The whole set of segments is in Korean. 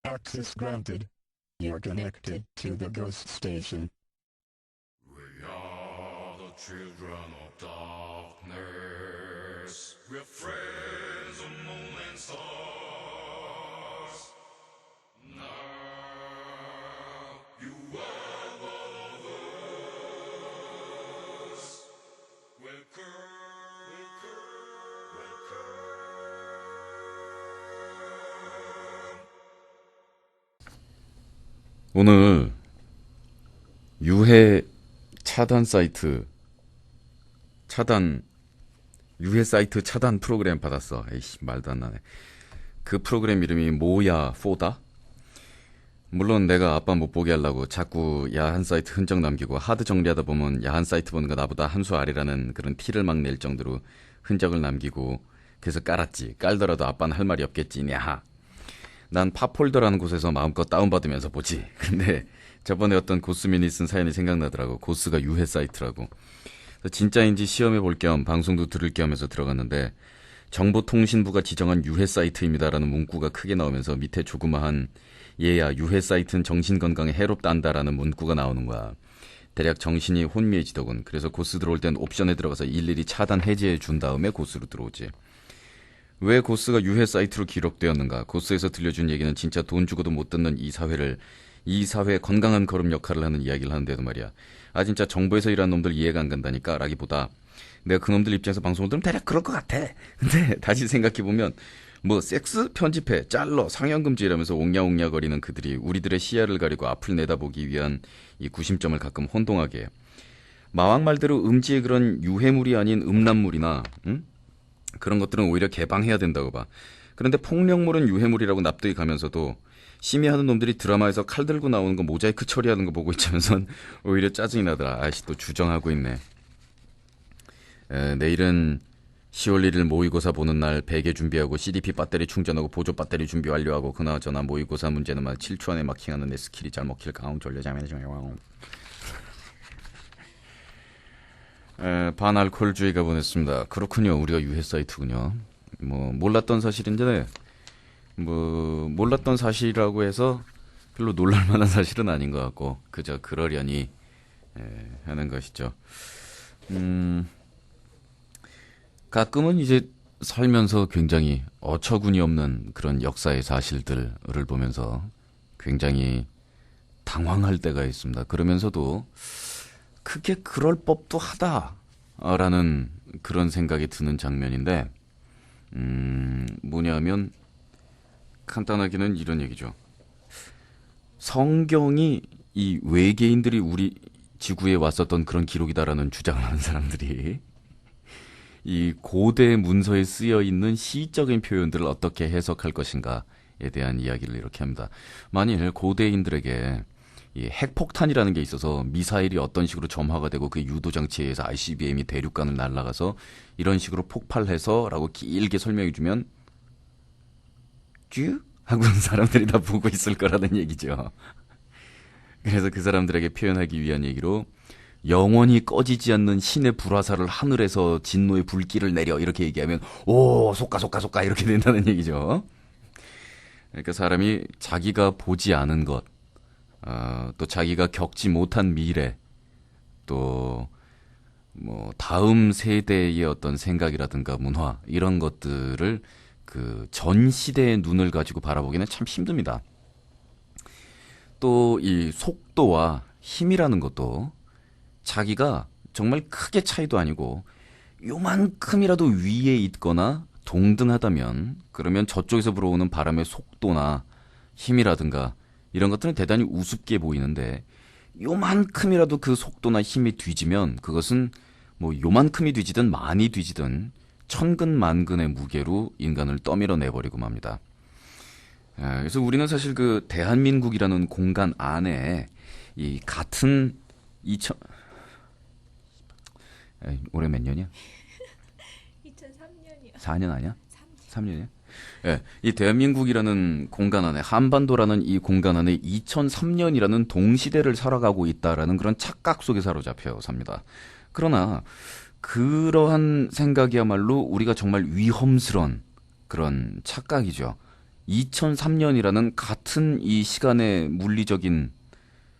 Access granted. You're connected to the ghost station. We are the children of darkness. We're friends of moon and stars. Now you are one of us. Welcome, 오늘 유해 차단 사이트 유해 사이트 차단 프로그램 받았어. 에이씨, 말도 안 나네. 그 프로그램 이름이 뭐야 포다? 물론 내가 아빠 못 보게 하려고 자꾸 야한 사이트 흔적 남기고 하드 정리하다 보면 야한 사이트 보는 거 나보다 한 수 아래라는 그런 티를 막 낼 정도로 흔적을 남기고 그래서 깔았지. 깔더라도 아빠는 할 말이 없겠지. 냐. 난 팝폴더라는 곳에서 마음껏 다운받으면서 보지. 근데 저번에 어떤 고스민이 쓴 사연이 생각나더라고. 고스가 유해 사이트라고. 진짜인지 시험해 볼 겸 방송도 들을 겸 해서 들어갔는데 정보통신부가 지정한 유해 사이트입니다라는 문구가 크게 나오면서 밑에 조그마한 얘야 유해 사이트는 정신건강에 해롭다 한다라는 문구가 나오는 거야. 대략 정신이 혼미해지더군. 그래서 고스 들어올 땐 옵션에 들어가서 일일이 차단 해제해 준 다음에 고스로 들어오지. 왜 고스가 유해 사이트로 기록되었는가? 고스에서 들려준 얘기는 진짜 돈 주고도 못 듣는 이 사회의 건강한 걸음 역할을 하는 이야기를 하는데도 말이야. 아 진짜 정부에서 일하는 놈들 이해가 안 간다니까 라기보다 내가 그놈들 입장에서 방송을 들으면 대략 그럴 것 같아. 근데 다시 생각해보면 뭐 섹스 편집해 잘러 상영금지 이러면서 옹냐옹냐거리는 그들이 우리들의 시야를 가리고 앞을 내다보기 위한 이 구심점을 가끔 혼동하게 해. 마왕 말대로 음지의 그런 유해물이 아닌 음란물이나 그런 것들은 오히려 개방해야 된다고 봐. 그런데 폭력물은 유해물이라고 납득이 가면서도 심의하는 놈들이 드라마에서 칼 들고 나오는 거 모자이크 처리하는 거 보고 있자면선 오히려 짜증이 나더라. 아이씨 또 주정하고 있네. 내일은 10월 1일 모의고사 보는 날 베개 준비하고 CDP 배터리 충전하고 보조 배터리 준비 완료하고 그나저나 모의고사 문제는 막 7초 안에 마킹하는 내 스킬이 잘 먹힐까 졸려자면 반알코올주의가 보냈습니다. 그렇군요. 우리가 유해 사이트군요. 몰랐던 사실인데 몰랐던 사실이라고 해서 별로 놀랄만한 사실은 아닌 것 같고 그저 그러려니 하는 것이죠. 가끔은 이제 살면서 굉장히 어처구니 없는 그런 역사의 사실들을 보면서 굉장히 당황할 때가 있습니다. 그러면서도 그게 그럴 법도 하다라는 그런 생각이 드는 장면인데 뭐냐면 간단하게는 이런 얘기죠. 성경이 이 외계인들이 우리 지구에 왔었던 그런 기록이다라는 주장을 하는 사람들이 이 고대 문서에 쓰여 있는 시적인 표현들을 어떻게 해석할 것인가에 대한 이야기를 이렇게 합니다. 만일 고대인들에게 이 핵폭탄이라는 게 있어서 미사일이 어떤 식으로 점화가 되고 그 유도장치에 의해서 ICBM이 대륙간을 날아가서 이런 식으로 폭발해서 라고 길게 설명해주면 쭈? 하고 사람들이 다 보고 있을 거라는 얘기죠. 그래서 그 사람들에게 표현하기 위한 얘기로 영원히 꺼지지 않는 신의 불화살을 하늘에서 진노의 불길을 내려 이렇게 얘기하면 오 속가 이렇게 된다는 얘기죠. 그러니까 사람이 자기가 보지 않은 것 또 자기가 겪지 못한 미래 또 뭐 다음 세대의 어떤 생각이라든가 문화 이런 것들을 그 전 시대의 눈을 가지고 바라보기는 참 힘듭니다. 또 이 속도와 힘이라는 것도 자기가 정말 크게 차이도 아니고 요만큼이라도 위에 있거나 동등하다면 그러면 저쪽에서 불어오는 바람의 속도나 힘이라든가 이런 것들은 대단히 우습게 보이는데 요만큼이라도 그 속도나 힘이 뒤지면 그것은 뭐 요만큼이 뒤지든 많이 뒤지든 천근만근의 무게로 인간을 떠밀어 내버리고 맙니다. 그래서 우리는 사실 그 대한민국이라는 공간 안에 이 같은 2000 올해 몇 년이야? 2003년이요. 4년 아니야? 3년이야? 예, 이 대한민국이라는 공간 안에 한반도라는 이 공간 안에 2003년이라는 동시대를 살아가고 있다라는 그런 착각 속에 사로잡혀 삽니다. 그러나 그러한 생각이야말로 우리가 정말 위험스러운 그런 착각이죠. 2003년이라는 같은 이 시간의 물리적인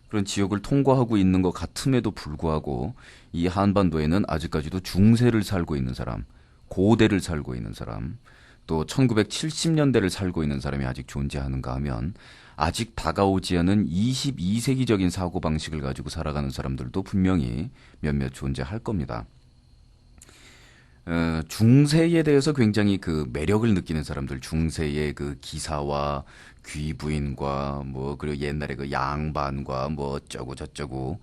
그런 지역을 통과하고 있는 것 같음에도 불구하고 이 한반도에는 아직까지도 중세를 살고 있는 사람, 고대를 살고 있는 사람, 또 1970년대를 살고 있는 사람이 아직 존재하는가 하면 아직 다가오지 않은 22세기적인 사고방식을 가지고 살아가는 사람들도 분명히 몇몇 존재할 겁니다. 중세에 대해서 굉장히 그 매력을 느끼는 사람들, 중세의 그 기사와 귀부인과 뭐 그리고 옛날에 그 양반과 뭐 어쩌고 저쩌고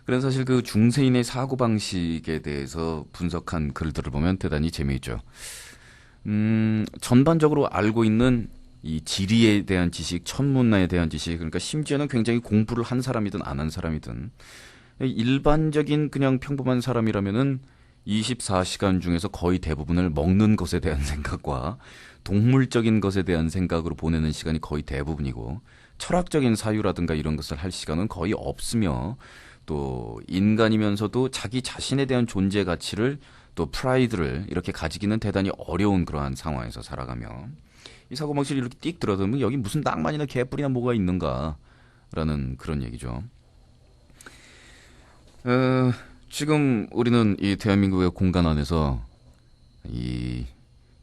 그런 사실 그 중세인의 사고방식에 대해서 분석한 글들을 보면 대단히 재미있죠. 전반적으로 알고 있는 이 지리에 대한 지식, 천문학에 대한 지식, 그러니까 심지어는 굉장히 공부를 한 사람이든 안 한 사람이든 일반적인 그냥 평범한 사람이라면은 24시간 중에서 거의 대부분을 먹는 것에 대한 생각과 동물적인 것에 대한 생각으로 보내는 시간이 거의 대부분이고 철학적인 사유라든가 이런 것을 할 시간은 거의 없으며 또 인간이면서도 자기 자신에 대한 존재 가치를 또 프라이드를 이렇게 가지기는 대단히 어려운 그러한 상황에서 살아가며 이 사고방식을 이렇게 띡 들어두면 여기 무슨 낭만이나 개뿔이나 뭐가 있는가라는 그런 얘기죠. 지금 우리는 이 대한민국의 공간 안에서 이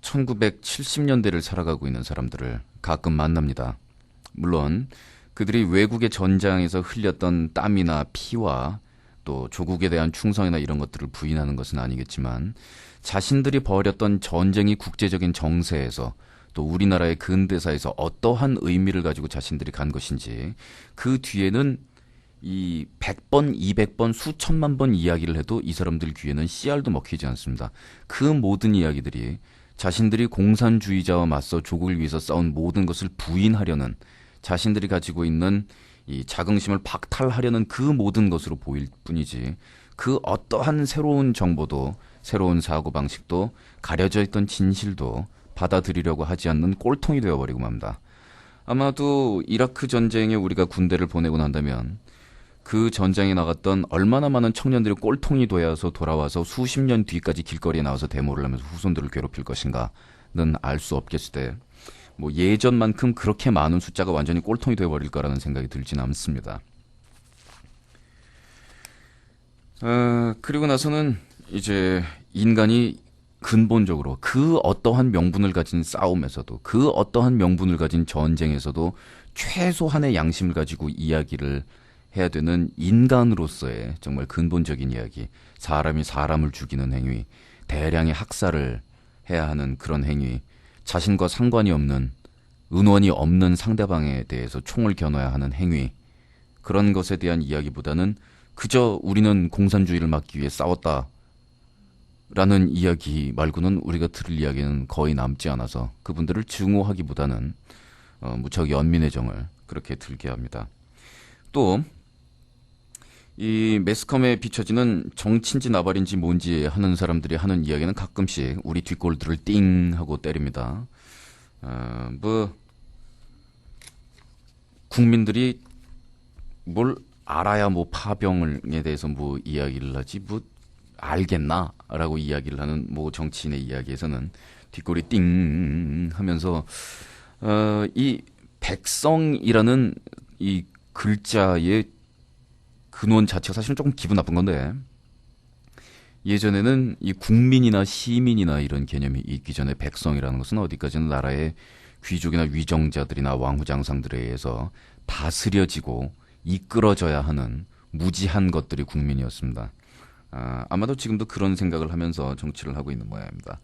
1970년대를 살아가고 있는 사람들을 가끔 만납니다. 물론 그들이 외국의 전장에서 흘렸던 땀이나 피와 또 조국에 대한 충성이나 이런 것들을 부인하는 것은 아니겠지만 자신들이 벌였던 전쟁이 국제적인 정세에서 또 우리나라의 근대사에서 어떠한 의미를 가지고 자신들이 간 것인지 그 뒤에는 이 100번, 200번, 수천만 번 이야기를 해도 이 사람들 귀에는 씨알도 먹히지 않습니다. 그 모든 이야기들이 자신들이 공산주의자와 맞서 조국을 위해서 싸운 모든 것을 부인하려는 자신들이 가지고 있는 이 자긍심을 박탈하려는 그 모든 것으로 보일 뿐이지 그 어떠한 새로운 정보도 새로운 사고방식도 가려져 있던 진실도 받아들이려고 하지 않는 꼴통이 되어버리고 맙니다. 아마도 이라크 전쟁에 우리가 군대를 보내고 난다면 그 전장에 나갔던 얼마나 많은 청년들이 꼴통이 되어서 돌아와서 수십 년 뒤까지 길거리에 나와서 데모를 하면서 후손들을 괴롭힐 것인가는 알 수 없겠을 때 뭐 예전만큼 그렇게 많은 숫자가 완전히 꼴통이 되어버릴 거라는 생각이 들지는 않습니다. 그리고 나서는 이제 인간이 근본적으로 그 어떠한 명분을 가진 싸움에서도 그 어떠한 명분을 가진 전쟁에서도 최소한의 양심을 가지고 이야기를 해야 되는 인간으로서의 정말 근본적인 이야기, 사람이 사람을 죽이는 행위, 대량의 학살을 해야 하는 그런 행위, 자신과 상관이 없는 은원이 없는 상대방에 대해서 총을 겨눠야 하는 행위, 그런 것에 대한 이야기보다는 그저 우리는 공산주의를 막기 위해 싸웠다 라는 이야기 말고는 우리가 들을 이야기는 거의 남지 않아서 그분들을 증오하기보다는 무척 연민의 정을 그렇게 들게 합니다. 또 이 매스컴에 비춰지는 정치인지 나발인지 뭔지 하는 사람들이 하는 이야기는 가끔씩 우리 뒷골들을 띵 하고 때립니다. 뭐 국민들이 뭘 알아야 뭐 파병에 대해서 뭐 이야기를 하지 뭐 알겠나? 라고 이야기를 하는 뭐 정치인의 이야기에서는 뒷골이 띵 하면서 이 백성이라는 이 글자의 근원 자체가 사실은 조금 기분 나쁜 건데 예전에는 이 국민이나 시민이나 이런 개념이 있기 전에 백성이라는 것은 어디까지나 나라의 귀족이나 위정자들이나 왕후장상들에 의해서 다스려지고 이끌어져야 하는 무지한 것들이 국민이었습니다. 아마도 지금도 그런 생각을 하면서 정치를 하고 있는 모양입니다.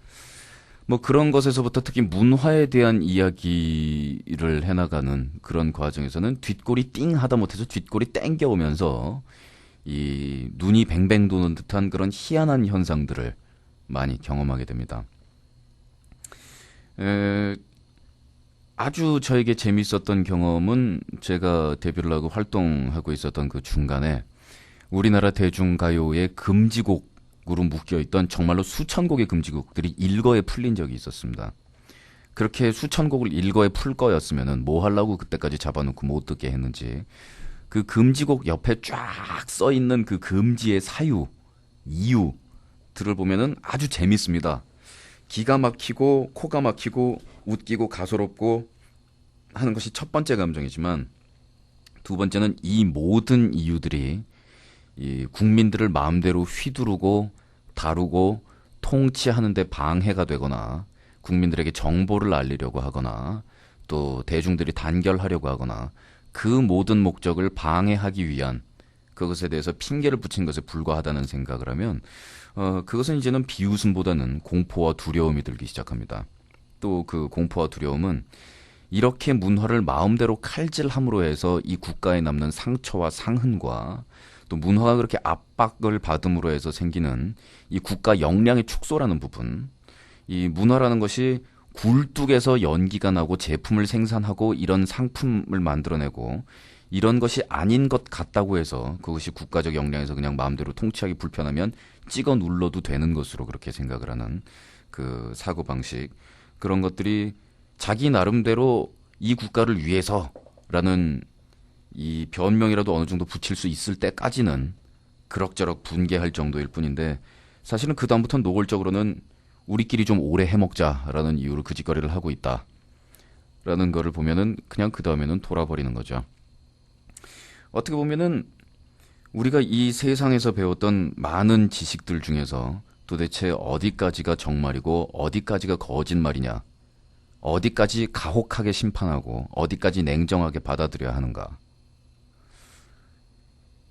뭐 그런 것에서부터 특히 문화에 대한 이야기를 해나가는 그런 과정에서는 뒷골이 띵 하다 못해서 뒷골이 땡겨오면서 이 눈이 뱅뱅 도는 듯한 그런 희한한 현상들을 많이 경험하게 됩니다. 아주 저에게 재밌었던 경험은 제가 데뷔를 하고 활동하고 있었던 그 중간에 우리나라 대중가요의 금지곡으로 묶여있던 정말로 수천 곡의 금지곡들이 일거에 풀린 적이 있었습니다. 그렇게 수천 곡을 일거에 풀 거였으면은 뭐 하려고 그때까지 잡아놓고 못 듣게 했는지 그 금지곡 옆에 쫙 써있는 그 금지의 사유, 이유들을 보면은 아주 재밌습니다. 기가 막히고 코가 막히고 웃기고 가소롭고 하는 것이 첫 번째 감정이지만 두 번째는 이 모든 이유들이 이 국민들을 마음대로 휘두르고 다루고 통치하는 데 방해가 되거나 국민들에게 정보를 알리려고 하거나 또 대중들이 단결하려고 하거나 그 모든 목적을 방해하기 위한 그것에 대해서 핑계를 붙인 것에 불과하다는 생각을 하면 그것은 이제는 비웃음보다는 공포와 두려움이 들기 시작합니다. 또 그 공포와 두려움은 이렇게 문화를 마음대로 칼질함으로 해서 이 국가에 남는 상처와 상흔과 또 문화가 그렇게 압박을 받음으로 해서 생기는 이 국가 역량의 축소라는 부분, 이 문화라는 것이 굴뚝에서 연기가 나고 제품을 생산하고 이런 상품을 만들어내고 이런 것이 아닌 것 같다고 해서 그것이 국가적 역량에서 그냥 마음대로 통치하기 불편하면 찍어 눌러도 되는 것으로 그렇게 생각을 하는 그 사고방식, 그런 것들이 자기 나름대로 이 국가를 위해서라는 이 변명이라도 어느 정도 붙일 수 있을 때까지는 그럭저럭 분개할 정도일 뿐인데 사실은 그 다음부터는 노골적으로는 우리끼리 좀 오래 해먹자라는 이유로 그 짓거리를 하고 있다라는 거를 보면은 그냥 그 다음에는 돌아버리는 거죠. 어떻게 보면은 우리가 이 세상에서 배웠던 많은 지식들 중에서 도대체 어디까지가 정말이고 어디까지가 거짓말이냐, 어디까지 가혹하게 심판하고 어디까지 냉정하게 받아들여야 하는가.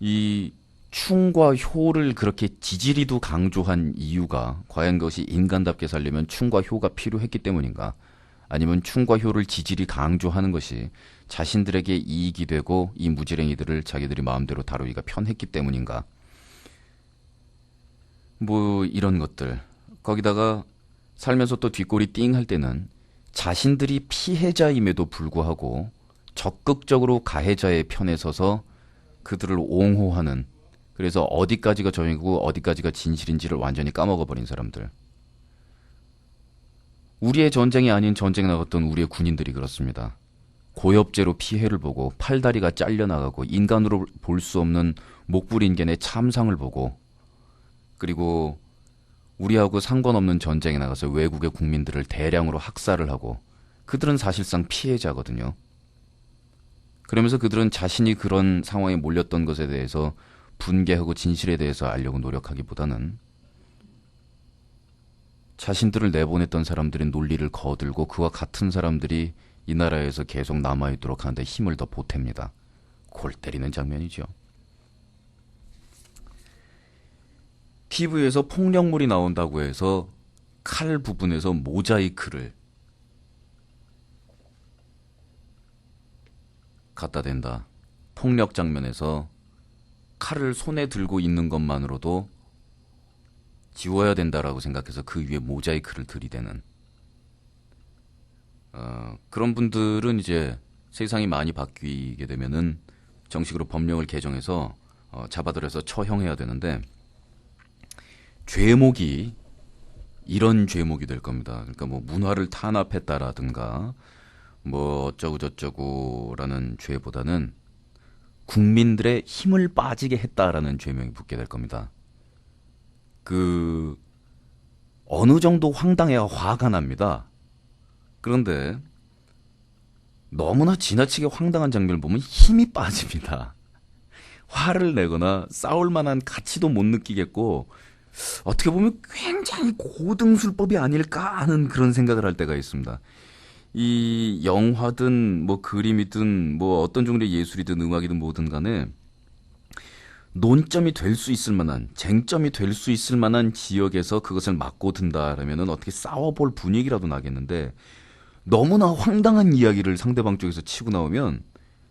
이 충과 효를 그렇게 지지리도 강조한 이유가 과연 그것이 인간답게 살려면 충과 효가 필요했기 때문인가? 아니면 충과 효를 지지리 강조하는 것이 자신들에게 이익이 되고 이 무지랭이들을 자기들이 마음대로 다루기가 편했기 때문인가? 뭐 이런 것들. 거기다가 살면서 또 뒷골이 띵 할 때는 자신들이 피해자임에도 불구하고 적극적으로 가해자의 편에 서서 그들을 옹호하는, 그래서 어디까지가 정이고 어디까지가 진실인지를 완전히 까먹어버린 사람들. 우리의 전쟁이 아닌 전쟁 나갔던 우리의 군인들이 그렇습니다. 고엽제로 피해를 보고 팔다리가 잘려나가고 인간으로 볼 수 없는 목불인견의 참상을 보고, 그리고 우리하고 상관없는 전쟁에 나가서 외국의 국민들을 대량으로 학살을 하고, 그들은 사실상 피해자거든요. 그러면서 그들은 자신이 그런 상황에 몰렸던 것에 대해서 분개하고 진실에 대해서 알려고 노력하기보다는 자신들을 내보냈던 사람들의 논리를 거들고 그와 같은 사람들이 이 나라에서 계속 남아있도록 하는데 힘을 더 보탭니다. 골 때리는 장면이죠. TV에서 폭력물이 나온다고 해서 칼 부분에서 모자이크를 갖다 댄다. 폭력 장면에서 칼을 손에 들고 있는 것만으로도 지워야 된다라고 생각해서 그 위에 모자이크를 들이대는 그런 분들은 이제 세상이 많이 바뀌게 되면은 정식으로 법령을 개정해서 잡아들여서 처형해야 되는데, 죄목이 이런 죄목이 될 겁니다. 그러니까 뭐 문화를 탄압했다라든가 뭐 어쩌고 저쩌고라는 죄보다는 국민들의 힘을 빠지게 했다라는 죄명이 붙게 될 겁니다. 그 어느 정도 황당해야 화가 납니다. 그런데 너무나 지나치게 황당한 장면을 보면 힘이 빠집니다. 화를 내거나 싸울 만한 가치도 못 느끼겠고, 어떻게 보면 굉장히 고등술법이 아닐까 하는 그런 생각을 할 때가 있습니다. 이 영화든 뭐 그림이든 뭐 어떤 종류의 예술이든 음악이든 뭐든 간에 논점이 될 수 있을 만한, 쟁점이 될 수 있을 만한 지역에서 그것을 맞고 든다라면은 어떻게 싸워볼 분위기라도 나겠는데, 너무나 황당한 이야기를 상대방 쪽에서 치고 나오면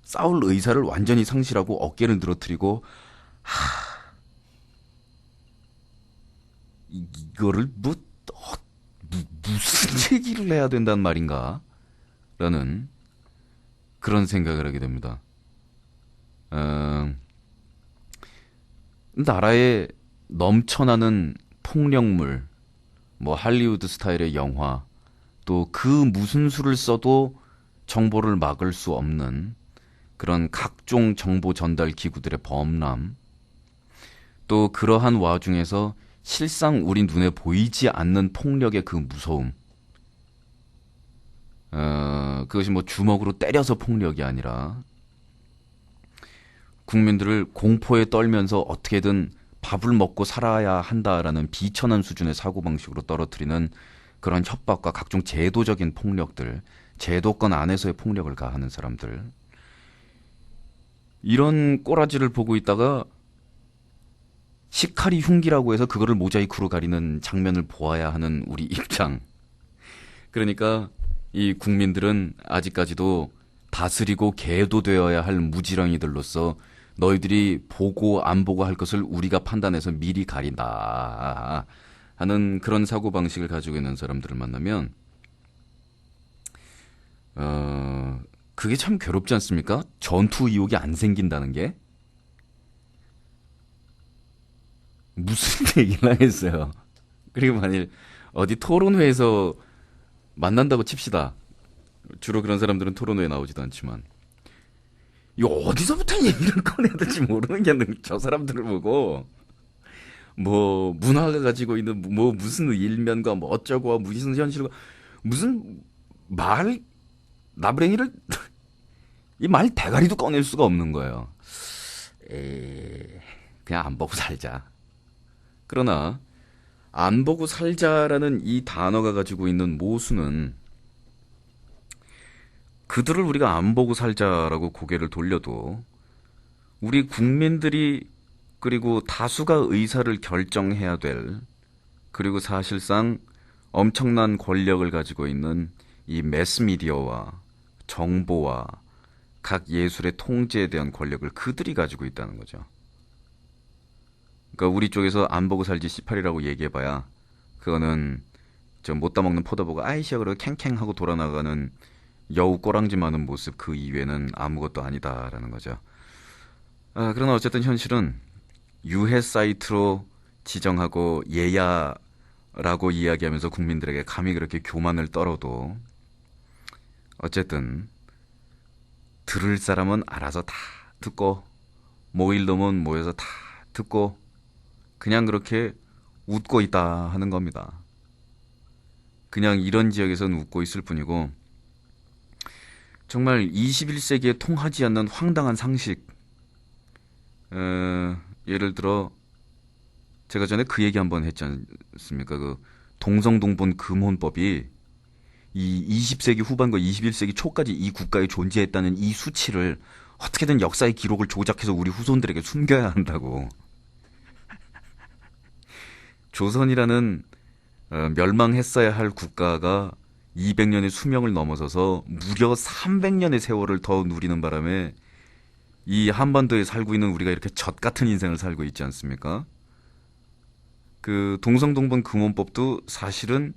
싸울 의사를 완전히 상실하고 어깨를 늘어뜨리고, 이거를 무슨 얘기를 해야 된다는 말인가? 라는 그런 생각을 하게 됩니다. 나라에 넘쳐나는 폭력물, 뭐 할리우드 스타일의 영화, 또 그 무슨 수를 써도 정보를 막을 수 없는 그런 각종 정보 전달 기구들의 범람, 또 그러한 와중에서 실상 우리 눈에 보이지 않는 폭력의 그 무서움, 그것이 뭐 주먹으로 때려서 폭력이 아니라 국민들을 공포에 떨면서 어떻게든 밥을 먹고 살아야 한다라는 비천한 수준의 사고방식으로 떨어뜨리는 그런 협박과 각종 제도적인 폭력들, 제도권 안에서의 폭력을 가하는 사람들, 이런 꼬라지를 보고 있다가 시카리 흉기라고 해서 그거를 모자이크로 가리는 장면을 보아야 하는 우리 입장. 그러니까 이 국민들은 아직까지도 다스리고 계도되어야 할 무지렁이들로서 너희들이 보고 안 보고 할 것을 우리가 판단해서 미리 가린다 하는 그런 사고방식을 가지고 있는 사람들을 만나면 그게 참 괴롭지 않습니까? 전투 의욕이 안 생긴다는 게 무슨 얘기를 하겠어요. 그리고 만일 어디 토론회에서 만난다고 칩시다. 주로 그런 사람들은 토론회에 나오지도 않지만 이 어디서부터 얘기를 꺼내야 될지 모르는 게 저 사람들을 보고 뭐 문화가 가지고 있는 뭐 무슨 일면과 뭐 어쩌고 무슨 현실과 무슨 말 나부랭이를 이 말 대가리도 꺼낼 수가 없는 거예요. 그냥 안 보고 살자. 그러나 안 보고 살자라는 이 단어가 가지고 있는 모순은 그들을 우리가 안 보고 살자라고 고개를 돌려도 우리 국민들이 그리고 다수가 의사를 결정해야 될 그리고 사실상 엄청난 권력을 가지고 있는 이 매스미디어와 정보와 각 예술의 통제에 대한 권력을 그들이 가지고 있다는 거죠. 그러니까 우리 쪽에서 안 보고 살지 18이라고 얘기해봐야 그거는 저 못 따먹는 포도 보고 아이씨야 그러고 캥캥하고 돌아나가는 여우 꼬랑지 많은 모습 그 이외에는 아무것도 아니다라는 거죠. 그러나 어쨌든 현실은 유해 사이트로 지정하고 예야라고 이야기하면서 국민들에게 감히 그렇게 교만을 떨어도 어쨌든 들을 사람은 알아서 다 듣고 모일 놈은 모여서 다 듣고 그냥 그렇게 웃고 있다 하는 겁니다. 그냥 이런 지역에서는 웃고 있을 뿐이고 정말 21세기에 통하지 않는 황당한 상식. 예를 들어 제가 전에 그 얘기 한번 했지 않습니까? 그 동성동본 금혼법이 이 20세기 후반과 21세기 초까지 이 국가에 존재했다는 이 수치를 어떻게든 역사의 기록을 조작해서 우리 후손들에게 숨겨야 한다고. 조선이라는 멸망했어야 할 국가가 200년의 수명을 넘어서서 무려 300년의 세월을 더 누리는 바람에 이 한반도에 살고 있는 우리가 이렇게 젖 같은 인생을 살고 있지 않습니까? 그 동성동본 금혼법도 사실은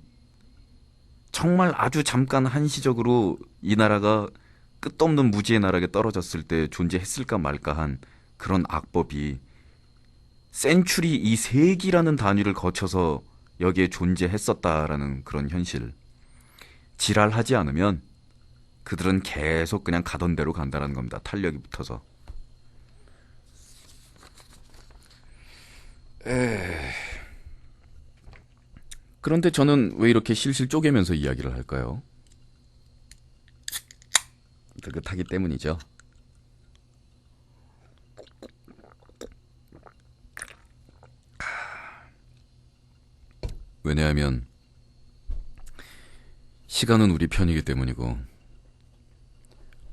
정말 아주 잠깐 한시적으로 이 나라가 끝도 없는 무지의 나라에 떨어졌을 때 존재했을까 말까 한 그런 악법이 센츄리 이 세기라는 단위를 거쳐서 여기에 존재했었다라는 그런 현실. 지랄하지 않으면 그들은 계속 그냥 가던 대로 간다는 겁니다. 탄력이 붙어서. 그런데 저는 왜 이렇게 실실 쪼개면서 이야기를 할까요? 느긋하기 때문이죠. 왜냐하면 시간은 우리 편이기 때문이고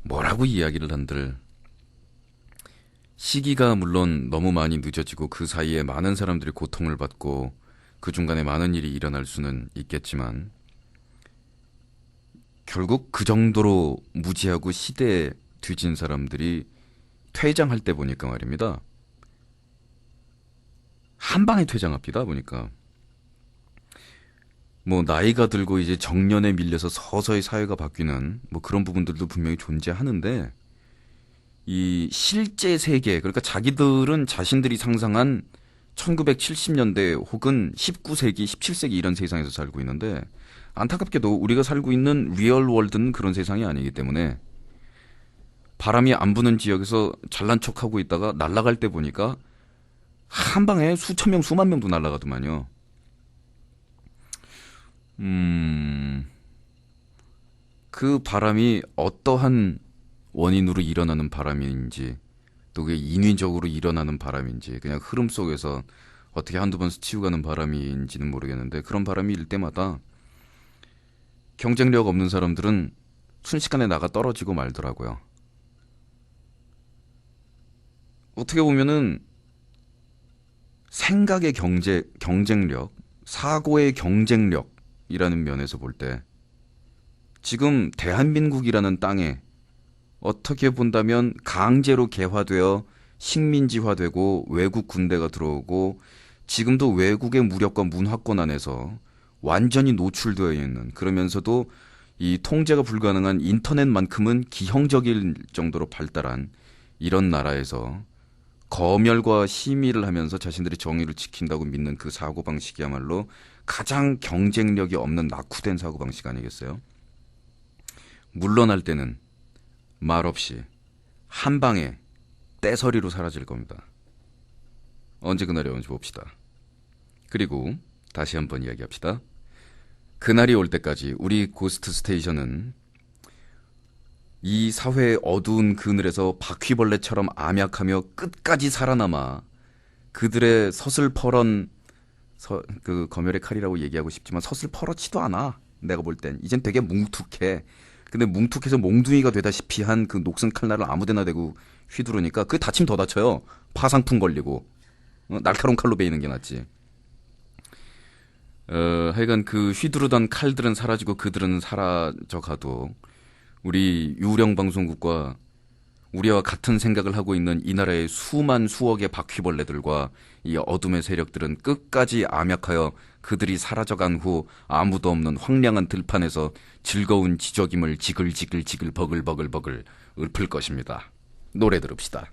뭐라고 이야기를 한들 시기가 물론 너무 많이 늦어지고 그 사이에 많은 사람들이 고통을 받고 그 중간에 많은 일이 일어날 수는 있겠지만 결국 그 정도로 무지하고 시대에 뒤진 사람들이 퇴장할 때 보니까 말입니다. 한 방에 퇴장합니다. 보니까 뭐 나이가 들고 이제 정년에 밀려서 서서히 사회가 바뀌는 뭐 그런 부분들도 분명히 존재하는데 이 실제 세계 그러니까 자기들은 자신들이 상상한 1970년대 혹은 19세기, 17세기 이런 세상에서 살고 있는데 안타깝게도 우리가 살고 있는 리얼 월드는 그런 세상이 아니기 때문에 바람이 안 부는 지역에서 잘난 척하고 있다가 날아갈 때 보니까 한 방에 수천 명, 수만 명도 날아가더만요. 그 바람이 어떠한 원인으로 일어나는 바람인지, 또 그게 인위적으로 일어나는 바람인지, 그냥 흐름 속에서 어떻게 한두 번 스치고가는 바람인지는 모르겠는데, 그런 바람이 일 때마다 경쟁력 없는 사람들은 순식간에 나가 떨어지고 말더라고요. 어떻게 보면은 생각의 경쟁력, 사고의 경쟁력이라는 면에서 볼 때 지금 대한민국이라는 땅에 어떻게 본다면 강제로 개화되어 식민지화되고 외국 군대가 들어오고 지금도 외국의 무력과 문화권 안에서 완전히 노출되어 있는, 그러면서도 이 통제가 불가능한 인터넷만큼은 기형적일 정도로 발달한 이런 나라에서 검열과 심의를 하면서 자신들이 정의를 지킨다고 믿는 그 사고방식이야말로 가장 경쟁력이 없는 낙후된 사고방식 아니겠어요? 물러날 때는 말없이 한 방에 떼서리로 사라질 겁니다. 언제 그날이 오는지 봅시다. 그리고 다시 한번 이야기합시다. 그날이 올 때까지 우리 고스트 스테이션은 이 사회의 어두운 그늘에서 바퀴벌레처럼 암약하며 끝까지 살아남아 그들의 서슬퍼런 그 검열의 칼이라고 얘기하고 싶지만 서슬퍼렇지도 않아. 내가 볼 땐 이젠 되게 뭉툭해. 근데 뭉툭해서 몽둥이가 되다시피 한 그 녹슨 칼날을 아무데나 대고 휘두르니까 그 다치면 더 다쳐요. 파상풍 걸리고 날카로운 칼로 베이는 게 낫지. 하여간 그 휘두르던 칼들은 사라지고 그들은 사라져가도 우리 유령 방송국과 우리와 같은 생각을 하고 있는 이 나라의 수만 수억의 바퀴벌레들과 이 어둠의 세력들은 끝까지 암약하여 그들이 사라져간 후 아무도 없는 황량한 들판에서 즐거운 지저김을 지글지글 버글버글 읊을 것입니다. 노래 들읍시다.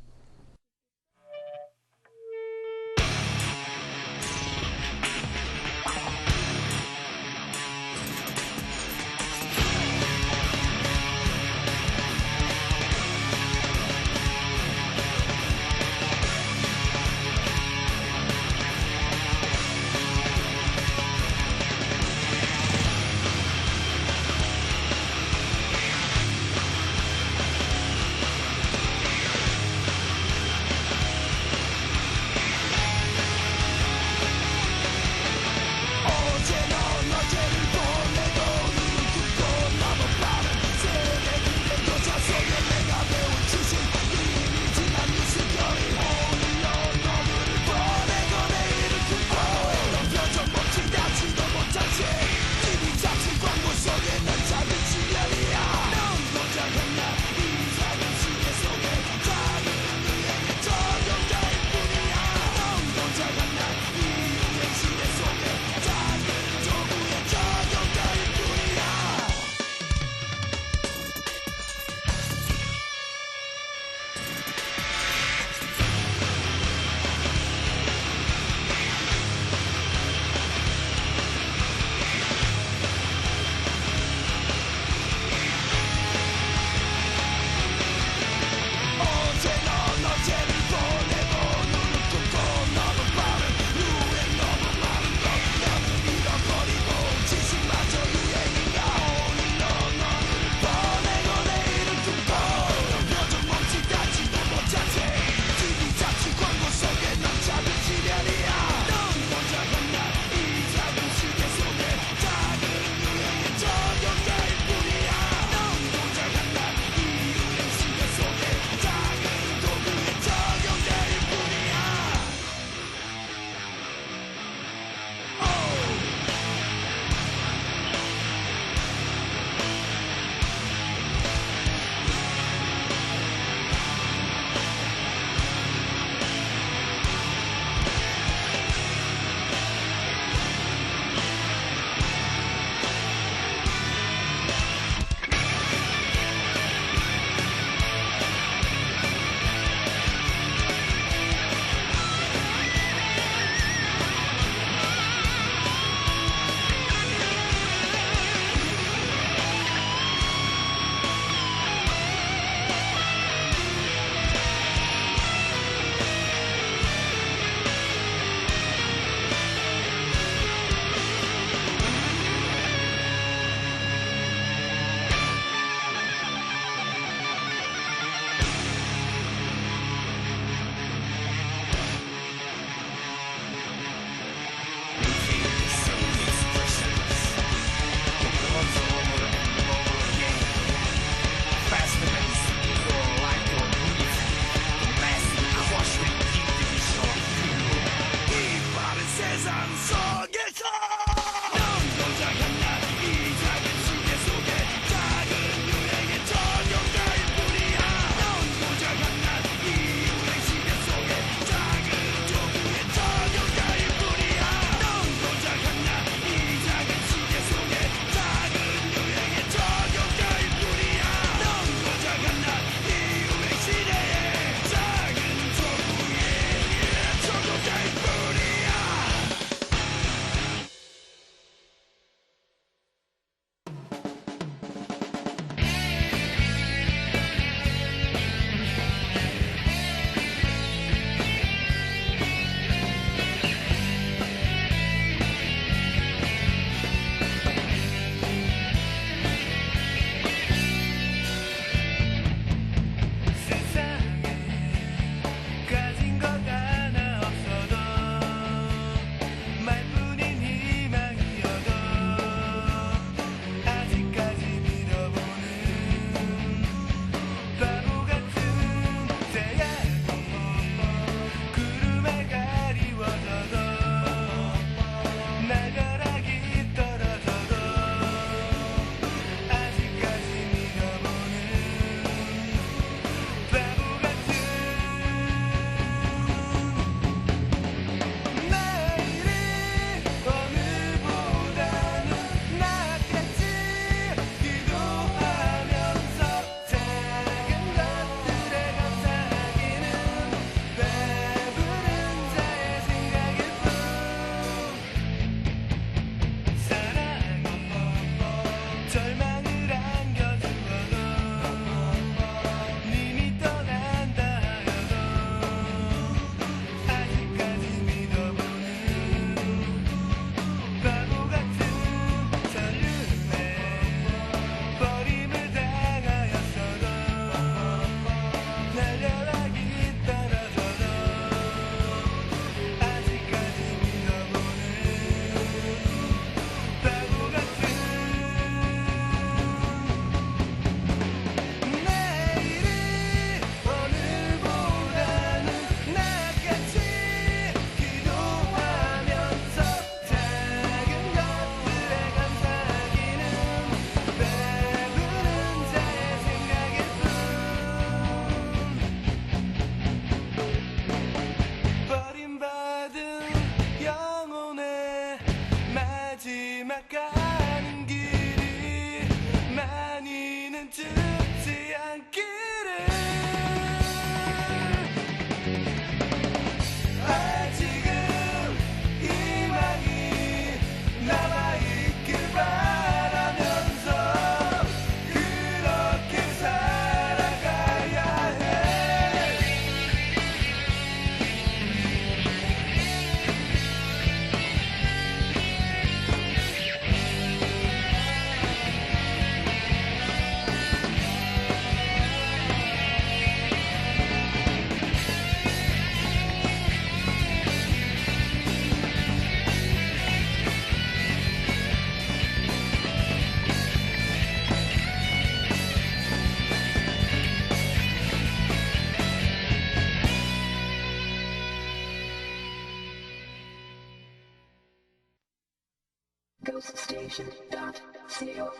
ghoststation.co.kr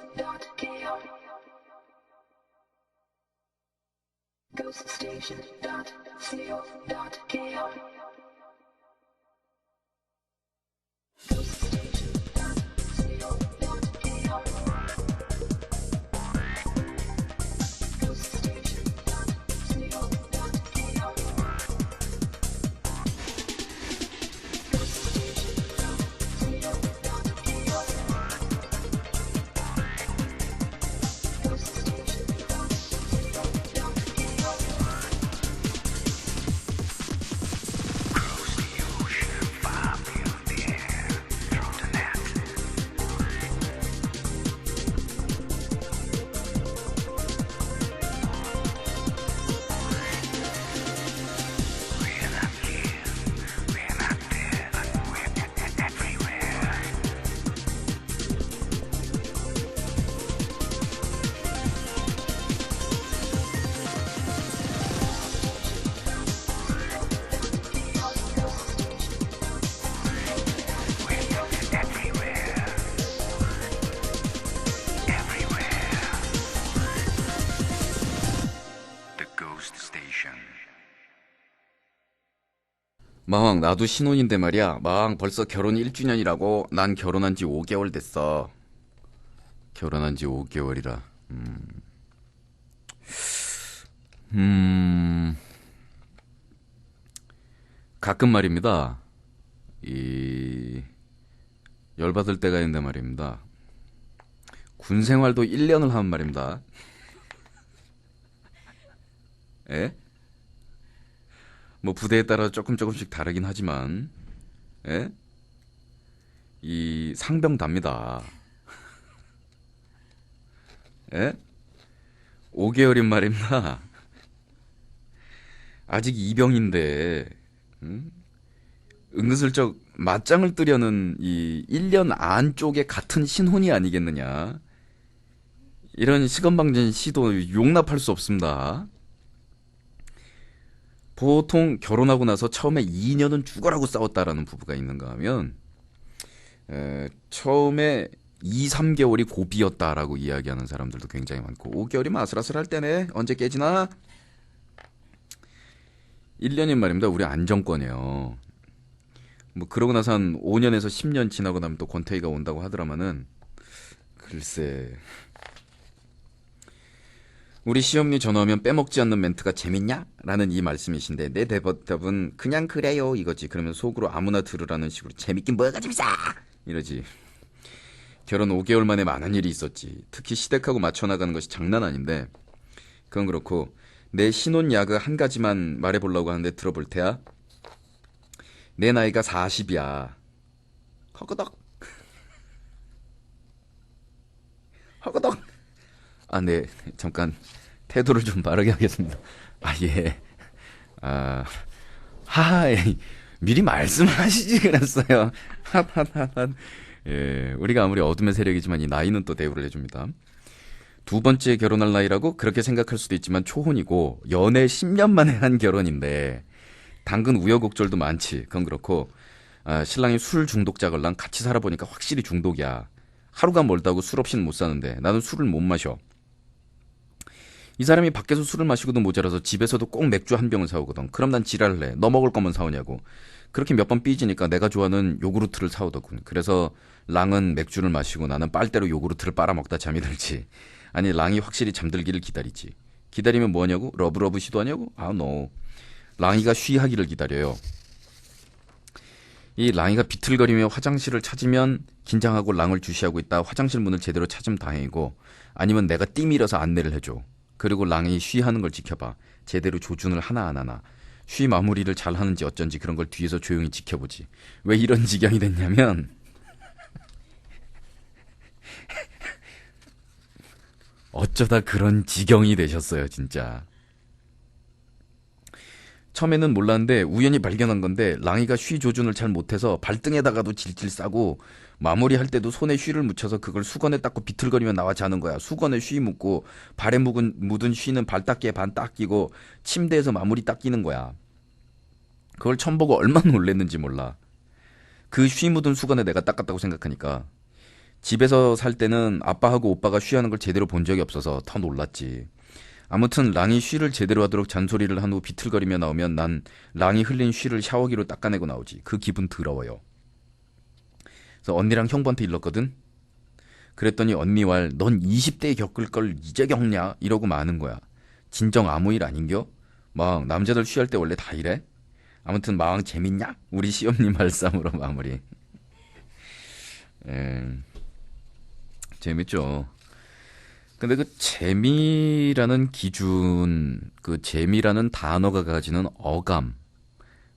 ghoststation.co.kr 마왕, 나도 신혼인데 말이야. 마왕, 벌써 결혼 1주년이라고. 난 결혼한 지 5개월 됐어. 결혼한 지 5개월이라. 가끔 말입니다. 열받을 때가 있는데 말입니다. 군 생활도 1년을 하면 말입니다. 예? 뭐 부대에 따라 조금씩 다르긴 하지만, 예? 이 상병답니다. 예? 5개월인 말입니다. 아직 이병인데, 은근슬쩍 맞짱을 뜨려는 이 1년 안쪽에 같은 신혼이 아니겠느냐. 이런 시건방진 시도 용납할 수 없습니다. 보통 결혼하고 나서 처음에 2년은 죽어라고 싸웠다라는 부부가 있는가 하면 처음에 2, 3개월이 고비였다라고 이야기하는 사람들도 굉장히 많고 5개월이면 아슬아슬할 때네. 언제 깨지나? 1년인 말입니다. 우리 안정권이에요. 뭐 그러고 나서 한 5년에서 10년 지나고 나면 또 권태기가 온다고 하더라마는 글쎄. 우리 시험니 전화하면 빼먹지 않는 멘트가 재밌냐? 라는 이 말씀이신데 내 대답은 그냥 그래요 이거지. 그러면 속으로 아무나 들으라는 식으로 재밌긴 뭐가 재밌어! 이러지. 결혼 5개월 만에 많은 일이 있었지. 특히 시댁하고 맞춰나가는 것이 장난 아닌데 그건 그렇고 내 신혼 야그 한 가지만 말해보려고 하는데 들어볼 테야. 내 나이가 40이야. 허거덕. 허거덕. 아, 네. 잠깐 태도를 좀 바르게 하겠습니다. 아, 예. 아, 미리 말씀하시지 그랬어요. 예, 우리가 아무리 어둠의 세력이지만 이 나이는 또 대우를 해줍니다. 두 번째 결혼할 나이라고 그렇게 생각할 수도 있지만 초혼이고 연애 10년 만에 한 결혼인데 당근 우여곡절도 많지. 그건 그렇고 신랑이 술 중독자 걸랑 같이 살아보니까 확실히 중독이야. 하루가 멀다고 술 없이는 못 사는데 나는 술을 못 마셔. 이 사람이 밖에서 술을 마시고도 모자라서 집에서도 꼭 맥주 한 병을 사오거든. 그럼 난 지랄을 해. 너 먹을 거면 사오냐고. 그렇게 몇 번 삐지니까 내가 좋아하는 요구르트를 사오더군. 그래서 랑은 맥주를 마시고 나는 빨대로 요구르트를 빨아먹다 잠이 들지. 아니 랑이 확실히 잠들기를 기다리지. 기다리면 뭐하냐고? 러브러브 시도하냐고? 아 노. 랑이가 쉬하기를 기다려요. 이 랑이가 비틀거리며 화장실을 찾으면 긴장하고 랑을 주시하고 있다. 화장실 문을 제대로 찾으면 다행이고 아니면 내가 띠밀어서 안내를 해줘. 그리고 랑이 쉬하는 걸 지켜봐. 제대로 조준을 하나 안 하나. 쉬 마무리를 잘 하는지 어쩐지 그런 걸 뒤에서 조용히 지켜보지. 왜 이런 지경이 됐냐면 어쩌다 그런 지경이 되셨어요 진짜. 처음에는 몰랐는데 우연히 발견한 건데 랑이가 쉬 조준을 잘 못해서 발등에다가도 질질 싸고 마무리할 때도 손에 쉬를 묻혀서 그걸 수건에 닦고 비틀거리며 나와 자는 거야. 수건에 쉬 묻고 발에 묻은 쉬는 발 닦기에 반 닦이고 침대에서 마무리 닦이는 거야. 그걸 처음 보고 얼마나 놀랬는지 몰라. 그 쉬 묻은 수건에 내가 닦았다고 생각하니까 집에서 살 때는 아빠하고 오빠가 쉬하는 걸 제대로 본 적이 없어서 더 놀랐지. 아무튼 랑이 쉬를 제대로 하도록 잔소리를 한 후 비틀거리며 나오면 난 랑이 흘린 쉬를 샤워기로 닦아내고 나오지. 그 기분 더러워요. 그래서 언니랑 형부한테 일렀거든. 그랬더니 언니 왈 넌 20대에 겪을 걸 이제 겪냐 이러고 마는 거야. 진정 아무 일 아닌겨? 막 남자들 쉬할 때 원래 다 이래? 아무튼 마왕 재밌냐? 우리 시엄님 말싸움으로 마무리. 재밌죠. 근데 그 재미라는 기준, 그 재미라는 단어가 가지는 어감,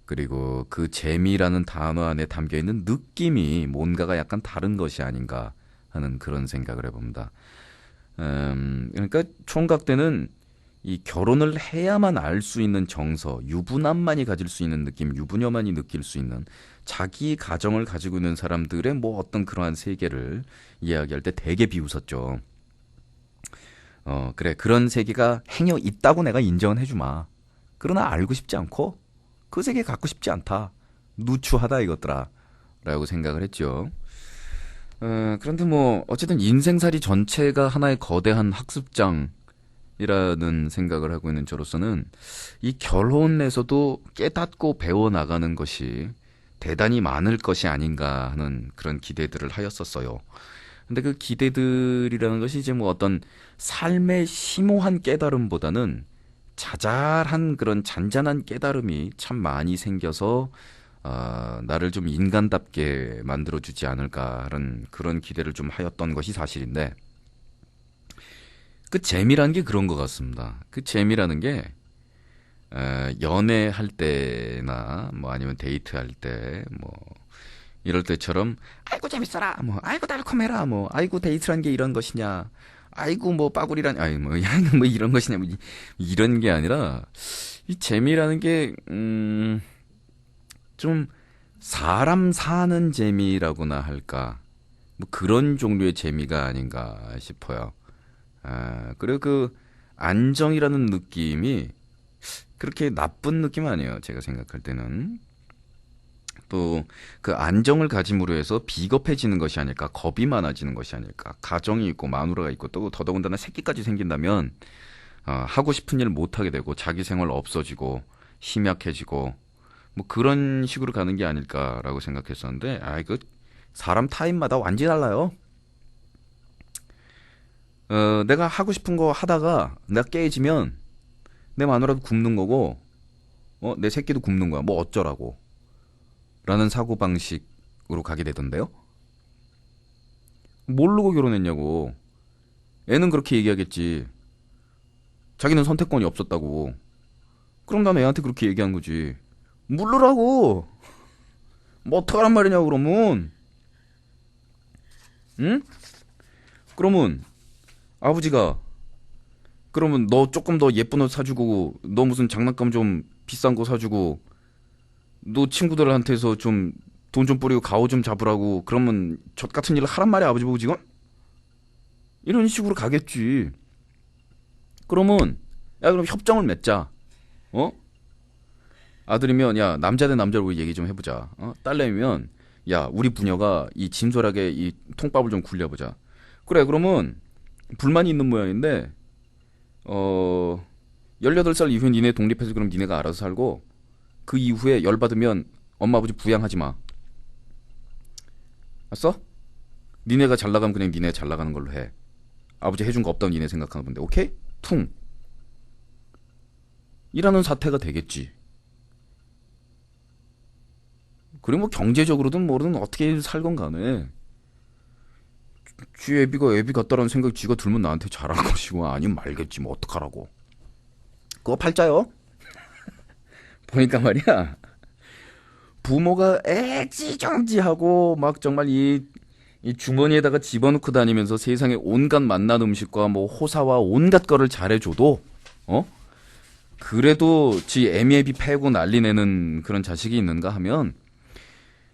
그리고 그 재미라는 단어 안에 담겨 있는 느낌이 뭔가가 약간 다른 것이 아닌가 하는 그런 생각을 해봅니다. 그러니까 총각 때는 이 결혼을 해야만 알 수 있는 정서, 유부남만이 가질 수 있는 느낌, 유부녀만이 느낄 수 있는 자기 가정을 가지고 있는 사람들의 뭐 어떤 그러한 세계를 이야기할 때 되게 비웃었죠. 그래, 그런 세계가 행여 있다고 내가 인정은 해주마. 그러나 알고 싶지 않고 그 세계 갖고 싶지 않다. 누추하다 이것들아. 라고 생각을 했죠. 그런데 뭐 어쨌든 인생살이 전체가 하나의 거대한 학습장 이라는 생각을 하고 있는 저로서는 이 결혼에서도 깨닫고 배워나가는 것이 대단히 많을 것이 아닌가 하는 그런 기대들을 하였었어요. 근데 그 기대들이라는 것이 이제 뭐 어떤 삶의 심오한 깨달음보다는 자잘한 그런 잔잔한 깨달음이 참 많이 생겨서 나를 좀 인간답게 만들어주지 않을까 하는 그런 기대를 좀 하였던 것이 사실인데, 그 재미라는 게 그런 것 같습니다. 그 재미라는 게 연애할 때나 뭐 아니면 데이트할 때 뭐 이럴 때처럼 아이고 재밌어라, 뭐 아이고 달콤해라, 뭐 아이고 데이트란 게 이런 것이냐, 아이고 뭐 빠구리란 아이 뭐 이런 것이냐, 뭐 이런 게 아니라 이 재미라는 게 좀 사람 사는 재미라고나 할까, 뭐 그런 종류의 재미가 아닌가 싶어요. 그리고 그 안정이라는 느낌이 그렇게 나쁜 느낌 아니에요. 제가 생각할 때는. 또 그 안정을 가짐으로 해서 비겁해지는 것이 아닐까, 겁이 많아지는 것이 아닐까, 가정이 있고 마누라가 있고 또 더더군다나 새끼까지 생긴다면 하고 싶은 일 못하게 되고 자기 생활 없어지고 심약해지고 뭐 그런 식으로 가는 게 아닐까라고 생각했었는데, 그 사람 타입마다 완전히 달라요. 내가 하고 싶은 거 하다가 내가 깨지면 내 마누라도 굶는 거고, 내 새끼도 굶는 거야. 뭐 어쩌라고. 라는 사고방식으로 가게 되던데요. 모르고 결혼했냐고. 애는 그렇게 얘기하겠지. 자기는 선택권이 없었다고. 그럼 난 애한테 그렇게 얘기한 거지. 모르라고. 뭐 어떡하란 말이냐고 그러면. 응? 그러면 아버지가 그러면 너 조금 더 예쁜 옷 사주고, 너 무슨 장난감 좀 비싼 거 사주고, 너 친구들한테서 좀 돈 좀 뿌리고 가오 좀 잡으라고, 그러면 젖 같은 일을 하란 말이야 아버지 보고 지금? 이런 식으로 가겠지. 그러면 야 그럼 협정을 맺자. 아들이면 야 남자 대 남자로 우리 얘기 좀 해보자. 딸내미면 야 우리 부녀가 이 진솔하게 이 통밥을 좀 굴려보자. 그래 그러면 불만이 있는 모양인데 18살 이후에 니네 독립해서 그럼 니네가 알아서 살고, 그 이후에 열받으면 엄마 아버지 부양하지 마. 알았어? 니네가 잘 나가면 그냥 니네가 잘 나가는 걸로 해. 아버지 해준 거 없다고 니네 생각하는 건데 오케이? 퉁. 이라는 사태가 되겠지. 그리고 뭐 경제적으로든 뭐든 어떻게 살건 간에 쥐 애비가 애비 같다라는 생각이 쥐가 들면 나한테 잘할 것이고, 아니면 말겠지 뭐 어떡하라고. 그거 팔자요. 보니까 말이야, 부모가 애지정지하고 막 정말 이 주머니에다가 집어넣고 다니면서 세상에 온갖 맛난 음식과 뭐 호사와 온갖 거를 잘해줘도 그래도 지 애미애비 패고 난리 내는 그런 자식이 있는가 하면,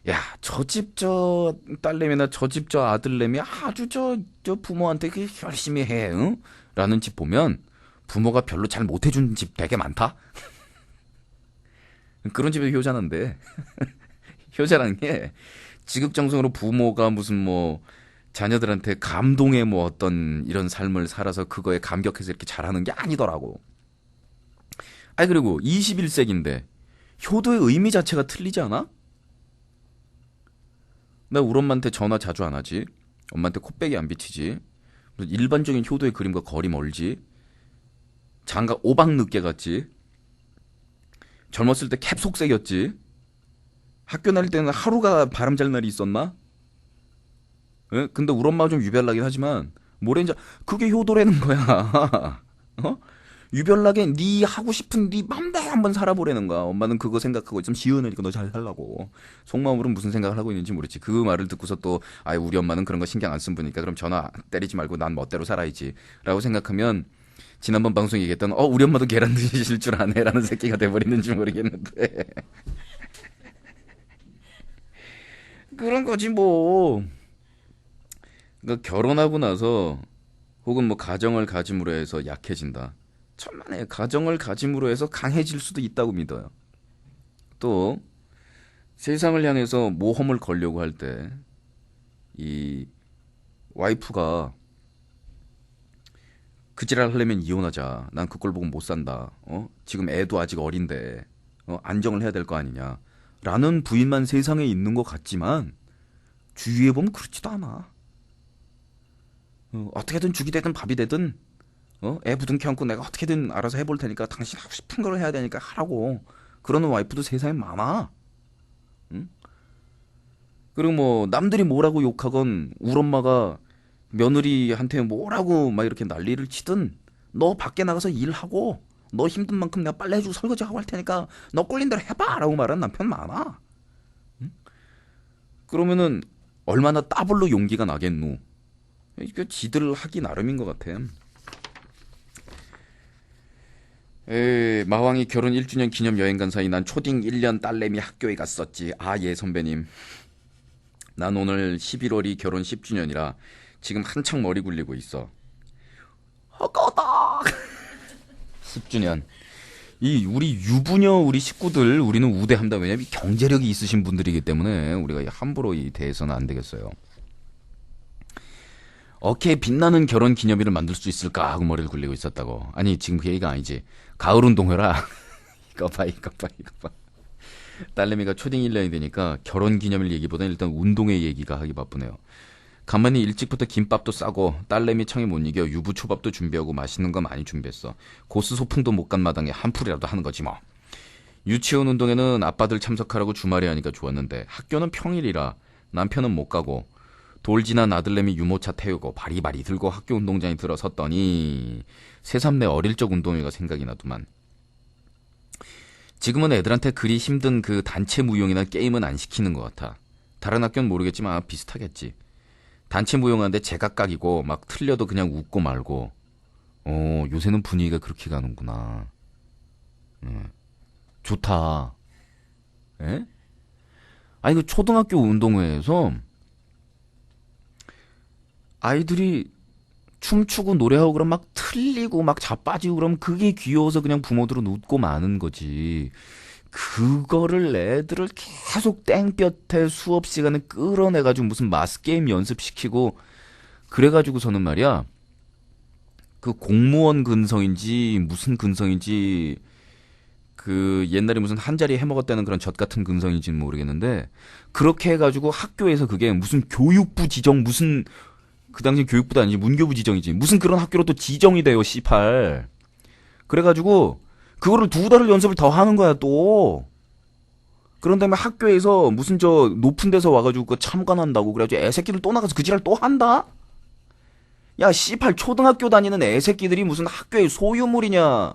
야, 저 집 저 딸내미나 저 집 저 아들내미 아주 저 부모한테 그 열심히 해, 응? 라는 집 보면 부모가 별로 잘 못해준 집 되게 많다. 그런 집에 효자는데 효자라는 게 지극정성으로 부모가 무슨 뭐 자녀들한테 감동의 뭐 어떤 이런 삶을 살아서 그거에 감격해서 이렇게 잘하는 게 아니더라고. 아니 그리고 21세기인데 효도의 의미 자체가 틀리지 않아? 나 우리 엄마한테 전화 자주 안 하지. 엄마한테 코빼기 안 비치지. 일반적인 효도의 그림과 거리 멀지. 장가 오박 늦게 갔지. 젊었을 때 캡 속색이었지. 학교 다닐 때는 하루가 바람 잘 날이 있었나? 에? 근데 우리 엄마가 좀 유별나긴 하지만 뭐래인지 그게 효도라는 거야. 어? 유별나게 네 하고 싶은 네 맘대로 한번 살아보라는 거야. 엄마는 그거 생각하고 좀 시원하니까 너 잘 살라고. 속마음으로는 무슨 생각을 하고 있는지 모르지. 그 말을 듣고서 또 아이 우리 엄마는 그런 거 신경 안 쓴 분이니까 그럼 전화 때리지 말고 난 멋대로 살아야지 라고 생각하면 지난번 방송에 얘기했던 우리 엄마도 계란 드실 줄 아네 라는 새끼가 돼버리는지 모르겠는데 그런 거지 뭐. 그러니까 결혼하고 나서 혹은 뭐 가정을 가짐으로 해서 약해진다. 천만에 가정을 가짐으로 해서 강해질 수도 있다고 믿어요. 또 세상을 향해서 모험을 걸려고 할 때 이 와이프가 그 지랄 하려면 이혼하자. 난 그걸 보고 못 산다. 지금 애도 아직 어린데 안정을 해야 될 거 아니냐. 라는 부인만 세상에 있는 것 같지만 주위에 보면 그렇지도 않아. 어떻게든 죽이 되든 밥이 되든 애 부둥켜 안고 내가 어떻게든 알아서 해볼 테니까 당신 하고 싶은 걸 해야 되니까 하라고 그러는 와이프도 세상에 많아. 응? 그리고 뭐 남들이 뭐라고 욕하건 우리 엄마가 며느리한테 뭐라고 막 이렇게 난리를 치든 너 밖에 나가서 일하고 너 힘든 만큼 내가 빨래 해주고 설거지하고 할 테니까 너 꼴린 대로 해봐 라고 말하는 남편 많아. 응? 그러면은 얼마나 따블로 용기가 나겠노. 이거 지들 하기 나름인 것 같아. 마왕이 결혼 1주년 기념 여행 간 사이 난 초딩 1년 딸내미 학교에 갔었지. 예 선배님. 난 오늘 11월이 결혼 10주년이라 지금 한창 머리 굴리고 있어. 꺼덕 10주년. 우리 유부녀 우리 식구들 우리는 우대합니다. 왜냐면 경제력이 있으신 분들이기 때문에 우리가 함부로 대해서는 안 되겠어요. 어깨에 빛나는 결혼 기념일을 만들 수 있을까 하고 머리를 굴리고 있었다고. 아니 지금 그 얘기가 아니지. 가을 운동회라. 이거 봐. 딸내미가 초딩 1년이 되니까 결혼 기념일 얘기보다는 일단 운동회 얘기가 하기 바쁘네요. 간만에 일찍부터 김밥도 싸고 딸내미 청에 못 이겨 유부초밥도 준비하고 맛있는 거 많이 준비했어. 고스 소풍도 못 간 마당에 한풀이라도 하는 거지 뭐. 유치원 운동회는 아빠들 참석하라고 주말에 하니까 좋았는데 학교는 평일이라 남편은 못 가고 돌 지난 아들내미 유모차 태우고 바리바리 들고 학교 운동장에 들어섰더니 새삼 내 어릴 적 운동회가 생각이 나더만. 지금은 애들한테 그리 힘든 그 단체 무용이나 게임은 안 시키는 것 같아. 다른 학교는 모르겠지만 비슷하겠지. 단체 무용하는데 제각각이고 막 틀려도 그냥 웃고 말고. 요새는 분위기가 그렇게 가는구나. 좋다. 에? 아니 그 초등학교 운동회에서 아이들이 춤추고 노래하고 그럼 막 틀리고 막 자빠지고 그러면 그게 귀여워서 그냥 부모들은 웃고 마는 거지. 그거를 애들을 계속 땡볕에 수업 시간에 끌어내가지고 무슨 마스게임 연습시키고 그래가지고서는 말이야. 그 공무원 근성인지 무슨 근성인지 그 옛날에 무슨 한 자리 해먹었다는 그런 젖 같은 근성인지는 모르겠는데 그렇게 해가지고 학교에서 그게 무슨 교육부 지정 무슨 그 당시 교육부도 아니지 문교부 지정이지 무슨 그런 학교로 또 지정이 돼요 C8. 그래가지고 그거를 2달을 연습을 더 하는 거야 또. 그런 다음에 학교에서 무슨 저 높은 데서 와가지고 그거 참관한다고 그래가지고 애새끼들 또 나가서 그 지랄 또 한다? 야 C8 초등학교 다니는 애새끼들이 무슨 학교의 소유물이냐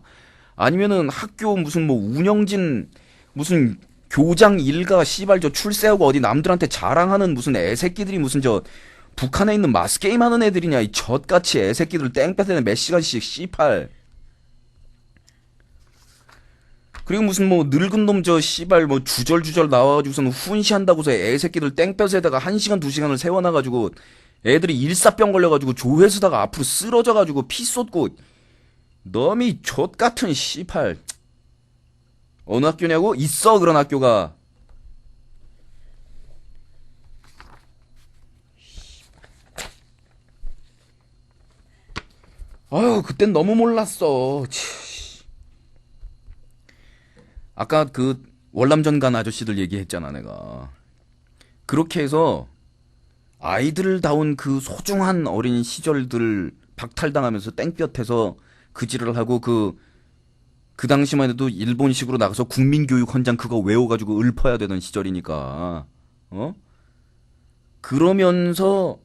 아니면은 학교 무슨 뭐 운영진 무슨 교장 일가 씨발 저 출세하고 어디 남들한테 자랑하는 무슨 애새끼들이 무슨 저 북한에 있는 마스게임 하는 애들이냐 이 젖같이 애새끼들 땡볕에 몇 시간씩 씨발. 그리고 무슨 뭐 늙은 놈 저 씨발 뭐 주절주절 나와가지고서는 훈시한다고서 애새끼들 땡볕에다가 1시간 2시간을 세워놔가지고 애들이 일사병 걸려가지고 조회수다가 앞으로 쓰러져가지고 피 쏟고 너미 좆같은 씨발. 어느 학교냐고? 있어 그런 학교가. 아유, 그땐 너무 몰랐어. 치. 아까 그 월남전 간 아저씨들 얘기했잖아, 내가. 그렇게 해서 아이들다운 그 소중한 어린 시절들 박탈당하면서 땡볕에서 그지를 하고 그 당시만 해도 일본식으로 나가서 국민교육 헌장 그거 외워가지고 읊어야 되던 시절이니까. 어? 그러면서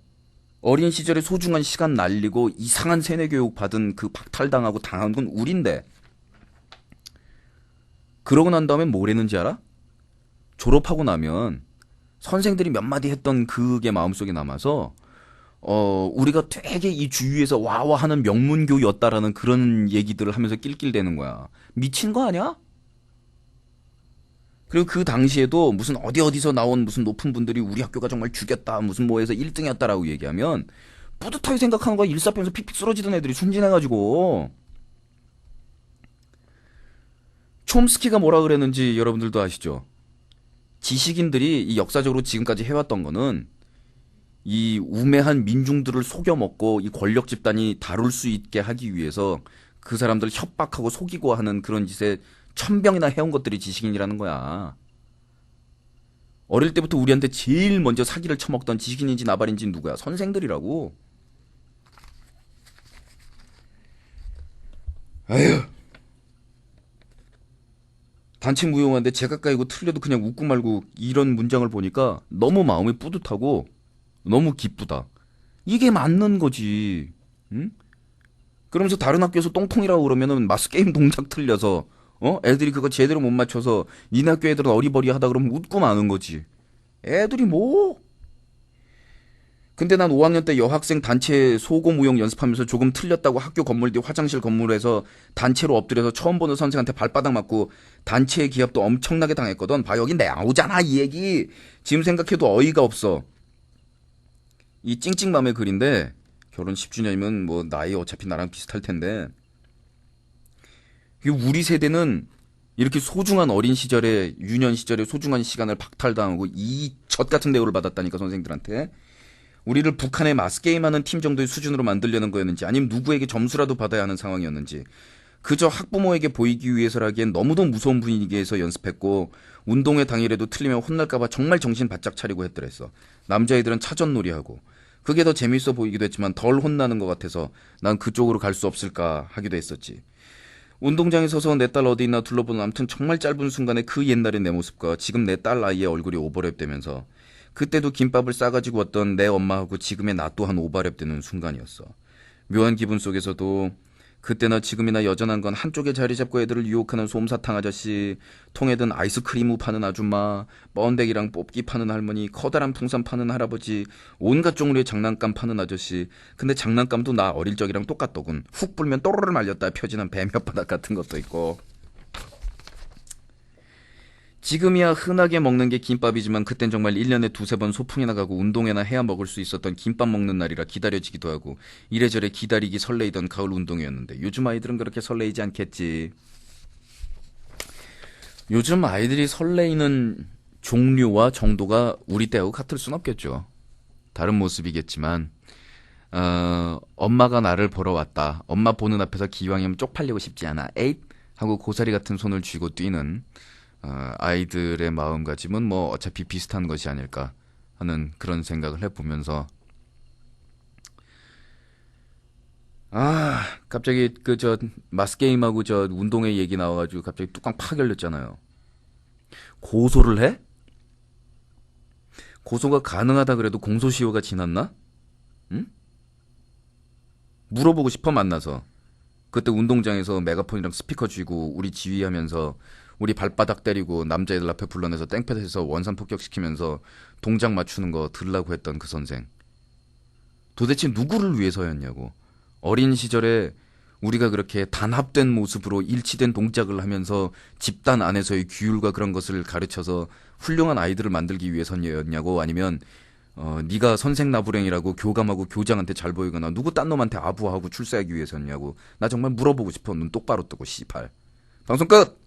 어린 시절에 소중한 시간 날리고 이상한 세뇌교육 받은 그 박탈당하고 당한 건 우린데. 그러고 난 다음에 뭘 했는지 알아? 졸업하고 나면 선생들이 몇 마디 했던 그게 마음속에 남아서 우리가 되게 이 주위에서 와와하는 명문교였다라는 그런 얘기들을 하면서 낄낄대는 거야. 미친 거 아니야? 그리고 그 당시에도 무슨 어디서 나온 무슨 높은 분들이 우리 학교가 정말 죽였다 무슨 뭐해서 1등이었다라고 얘기하면 뿌듯하게 생각하는 거야. 일사병에서 픽픽 쓰러지던 애들이 순진해가지고. 촘스키가 뭐라 그랬는지 여러분들도 아시죠? 지식인들이 이 역사적으로 지금까지 해왔던 거는 이 우매한 민중들을 속여먹고 이 권력 집단이 다룰 수 있게 하기 위해서 그 사람들 협박하고 속이고 하는 그런 짓에 천병이나 해온 것들이 지식인이라는 거야. 어릴 때부터 우리한테 제일 먼저 사기를 쳐먹던 지식인인지 나발인지 누구야? 선생들이라고. 아휴. 단체 무용하는데 제가 이거 틀려도 그냥 웃고 말고 이런 문장을 보니까 너무 마음이 뿌듯하고 너무 기쁘다. 이게 맞는 거지. 응? 그러면서 다른 학교에서 똥통이라고 그러면은 마스게임 동작 틀려서 애들이 그거 제대로 못 맞춰서 니네 학교 애들은 어리버리하다 그러면 웃고 마는 거지. 애들이 뭐? 근데 난 5학년 때 여학생 단체 소고무용 연습하면서 조금 틀렸다고 학교 건물 뒤 화장실 건물에서 단체로 엎드려서 처음 보는 선생한테 발바닥 맞고 단체의 기합도 엄청나게 당했거든. 봐, 여기 나오잖아 이 얘기. 지금 생각해도 어이가 없어. 이 찡찡맘의 글인데 결혼 10주년이면 뭐 나이 어차피 나랑 비슷할 텐데 우리 세대는 이렇게 소중한 어린 시절에 유년 시절에 소중한 시간을 박탈당하고 이 젖 같은 대우를 받았다니까 선생들한테. 우리를 북한의 마스게임하는 팀 정도의 수준으로 만들려는 거였는지 아니면 누구에게 점수라도 받아야 하는 상황이었는지 그저 학부모에게 보이기 위해서라기엔 너무도 무서운 분위기에서 연습했고 운동회 당일에도 틀리면 혼날까봐 정말 정신 바짝 차리고 했더랬어. 남자애들은 차전놀이하고 그게 더 재밌어 보이기도 했지만 덜 혼나는 것 같아서 난 그쪽으로 갈 수 없을까 하기도 했었지. 운동장에 서서 내 딸 어디 있나 둘러보는 아무튼 정말 짧은 순간에 그 옛날의 내 모습과 지금 내 딸 아이의 얼굴이 오버랩되면서 그때도 김밥을 싸가지고 왔던 내 엄마하고 지금의 나 또한 오버랩되는 순간이었어. 묘한 기분 속에서도 그때나 지금이나 여전한 건 한쪽에 자리 잡고 애들을 유혹하는 솜사탕 아저씨, 통에 든 아이스크림 파는 아줌마, 번데기랑 뽑기 파는 할머니, 커다란 풍선 파는 할아버지, 온갖 종류의 장난감 파는 아저씨. 근데 장난감도 나 어릴 적이랑 똑같더군. 훅 불면 또르르 말렸다 펴지는 뱀 혓바닥 같은 것도 있고. 지금이야 흔하게 먹는 게 김밥이지만 그땐 정말 1년에 두세 번 소풍이나 가고 운동회나 해야 먹을 수 있었던 김밥 먹는 날이라 기다려지기도 하고 이래저래 기다리기 설레이던 가을 운동회였는데 요즘 아이들은 그렇게 설레이지 않겠지. 요즘 아이들이 설레이는 종류와 정도가 우리 때하고 같을 순 없겠죠. 다른 모습이겠지만 엄마가 나를 보러 왔다. 엄마 보는 앞에서 기왕이면 쪽팔리고 싶지 않아. 에잇! 하고 고사리 같은 손을 쥐고 뛰는 아이들의 마음가짐은 뭐 어차피 비슷한 것이 아닐까 하는 그런 생각을 해보면서 갑자기 마스게임하고 운동회 얘기 나와가지고 갑자기 뚜껑 팍 열렸잖아요. 고소를 해? 고소가 가능하다 그래도 공소시효가 지났나? 응? 물어보고 싶어 만나서. 그때 운동장에서 메가폰이랑 스피커 쥐고 우리 지휘하면서 우리 발바닥 때리고 남자애들 앞에 불러내서 땡볕에서 원산 폭격시키면서 동작 맞추는 거 들라고 했던 그 선생. 도대체 누구를 위해서였냐고. 어린 시절에 우리가 그렇게 단합된 모습으로 일치된 동작을 하면서 집단 안에서의 규율과 그런 것을 가르쳐서 훌륭한 아이들을 만들기 위해서였냐고. 아니면 네가 선생 나부랭이라고 교감하고 교장한테 잘 보이거나 누구 딴 놈한테 아부하고 출세하기 위해서였냐고. 나 정말 물어보고 싶어. 눈 똑바로 뜨고 씨발. 방송 끝!